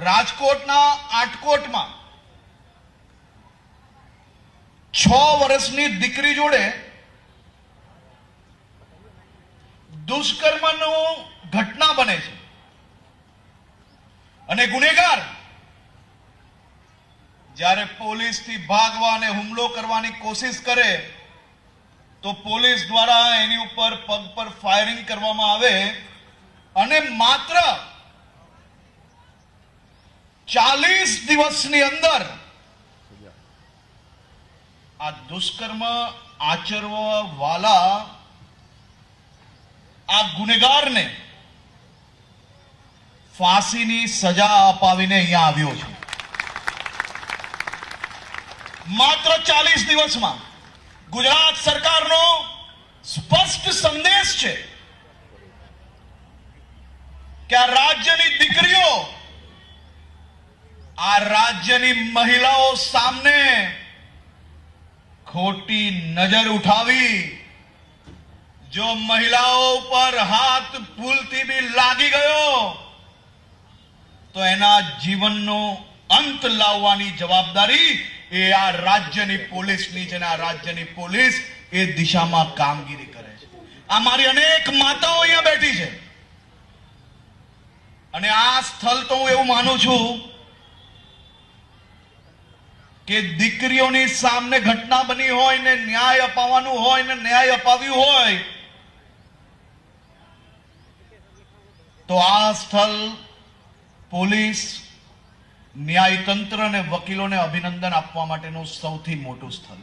રાજકોટના આટકોટમાં 6 વર્ષની દીકરી જોડે દુષ્કર્મનો ઘટના બને છે અને ગુનેગાર જ્યારે પોલીસથી ભાગવા અને હુમલો કરવાની કોશિશ કરે તો પોલીસ દ્વારા એની ઉપર પગ પર ફાયરિંગ કરવામાં આવે અને માત્ર 40 દિવસની અંદર આ દુષ્કર્મ આચરવા વાળા આ ગુનેગારને ફાંસીની સજા અપાવીને અહીંયા આવ્યો છે. માત્ર 40 દિવસમાં ગુજરાત સરકારનો સ્પષ્ટ સંદેશ છે કે આ રાજ્યની દીકરીઓ, આ રાજ્યની મહિલાઓ સામે ખોટી નજર ઉઠાવી, જો મહિલાઓ પર હાથ ભૂલથી બી લાગી ગયો તો એના જીવનનો અંત લાવવાની જવાબદારી એ આ રાજ્યની પોલીસની છે. આ રાજ્યની પોલીસ એ દિશામાં કામગીરી કરે છે. આ મારી અનેક માતાઓ અહીંયા બેઠી છે અને આ સ્થળ તો હું એવું માનું છું કે દીકરીઓની સામે ઘટના બની હોય ને ન્યાય અપાવવાનું હોય ને ન્યાય અપાવ્યું હોય તો આ સ્થળ પોલીસ, ન્યાયતંત્ર અને વકીલોને અભિનંદન આપવા માટેનું સૌથી મોટું સ્થળ.